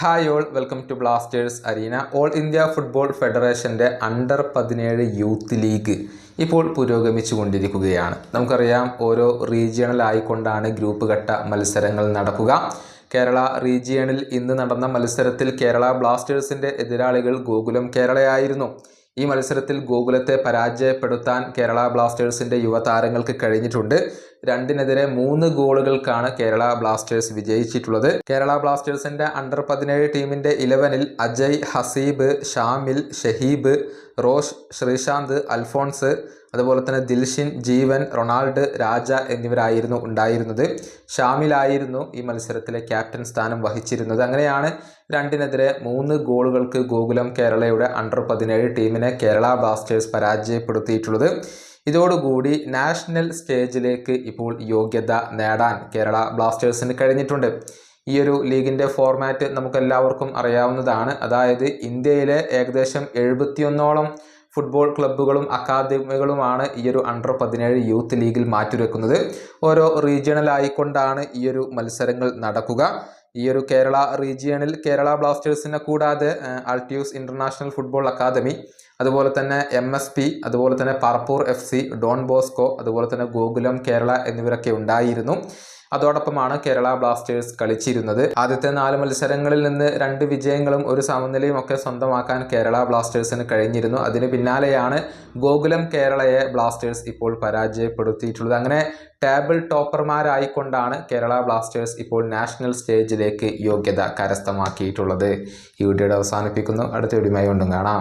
Hi all, welcome to Blasters arena. All India football ഫെഡറേഷൻ്റെ അണ്ടർ-17 youth league ഇപ്പോൾ പുരോഗമിച്ചു കൊണ്ടിരിക്കുകയാണ്. നമുക്കറിയാം, ഓരോ റീജിയണൽ ആയിക്കൊണ്ടാണ് ഗ്രൂപ്പ് ഘട്ട മത്സരങ്ങൾ നടക്കുക. കേരള റീജിയണിൽ ഇന്ന് നടന്ന മത്സരത്തിൽ കേരള ബ്ലാസ്റ്റേഴ്സിൻ്റെ എതിരാളികൾ ഗോകുലം കേരളയായിരുന്നു. ഈ മത്സരത്തിൽ ഗോകുലത്തെ പരാജയപ്പെടുത്താൻ കേരള ബ്ലാസ്റ്റേഴ്സിൻ്റെ യുവതാരങ്ങൾക്ക് കഴിഞ്ഞിട്ടുണ്ട്. 2-3 ഗോളുകൾക്കാണ് കേരള ബ്ലാസ്റ്റേഴ്സ് വിജയിച്ചിട്ടുള്ളത്. കേരള ബ്ലാസ്റ്റേഴ്സിൻ്റെ അണ്ടർ-17 ടീമിൻ്റെ 11-ൽ അജയ്, ഹസീബ്, ഷാമിൽ, ഷഹീബ്, റോഷ്, ശ്രീശാന്ത്, അൽഫോൺസ്, അതുപോലെ തന്നെ ദിൽഷിൻ, ജീവൻ, റൊണാൾഡ്, രാജ എന്നിവരായിരുന്നു ഉണ്ടായിരുന്നത്. ഷാമിലായിരുന്നു ഈ മത്സരത്തിലെ ക്യാപ്റ്റൻ സ്ഥാനം വഹിച്ചിരുന്നത്. അങ്ങനെയാണ് 2-3 ഗോളുകൾക്ക് ഗോകുലം കേരളയുടെ അണ്ടർ-17 ടീമിനെ കേരള ബ്ലാസ്റ്റേഴ്സ് പരാജയപ്പെടുത്തിയിട്ടുള്ളത്. ഇതോടുകൂടി നാഷണൽ സ്റ്റേജിലേക്ക് ഇപ്പോൾ യോഗ്യത നേടാൻ കേരള ബ്ലാസ്റ്റേഴ്സിന് കഴിഞ്ഞിട്ടുണ്ട്. ഈ ഒരു ലീഗിൻ്റെ ഫോർമാറ്റ് നമുക്കെല്ലാവർക്കും അറിയാവുന്നതാണ്. അതായത് ഇന്ത്യയിലെ ഏകദേശം 71ഓളം ഫുട്ബോൾ ക്ലബ്ബുകളും അക്കാദമികളുമാണ് ഈ ഒരു അണ്ടർ-17 യൂത്ത് ലീഗിൽ മാറ്റുരക്കുന്നത്. ഓരോ റീജിയണലായിക്കൊണ്ടാണ് ഈ ഒരു മത്സരങ്ങൾ നടക്കുക. ഈ ഒരു കേരള റീജിയണിൽ കേരള ബ്ലാസ്റ്റേഴ്സിനെ കൂടാതെ ആൾട്ടിയൂസ് ഇൻ്റർനാഷണൽ ഫുട്ബോൾ അക്കാദമി, അതുപോലെ തന്നെ MSP, അതുപോലെ തന്നെ പറപ്പൂർ FC, ഡോൺ ബോസ്കോ, അതുപോലെ തന്നെ ഗോകുലം കേരള എന്നിവരൊക്കെ ഉണ്ടായിരുന്നു. അതോടൊപ്പമാണ് കേരള ബ്ലാസ്റ്റേഴ്സ് കളിച്ചിരുന്നത്. ആദ്യത്തെ 4 മത്സരങ്ങളിൽ നിന്ന് 2 വിജയങ്ങളും 1 സമനിലയും ഒക്കെ സ്വന്തമാക്കാൻ കേരള ബ്ലാസ്റ്റേഴ്സിന് കഴിഞ്ഞിരുന്നു. അതിന് പിന്നാലെയാണ് ഗോകുലം കേരളയെ ബ്ലാസ്റ്റേഴ്സ് ഇപ്പോൾ പരാജയപ്പെടുത്തിയിട്ടുള്ളത്. അങ്ങനെ ടേബിൾ ടോപ്പർമാരായിക്കൊണ്ടാണ് കേരള ബ്ലാസ്റ്റേഴ്സ് ഇപ്പോൾ നാഷണൽ സ്റ്റേജിലേക്ക് യോഗ്യത കരസ്ഥമാക്കിയിട്ടുള്ളത്. ഈ വീഡിയോയുടെ അവസാനിപ്പിക്കുന്നു. അടുത്ത വീഡിയോയുമായി വീണ്ടും കാണാം.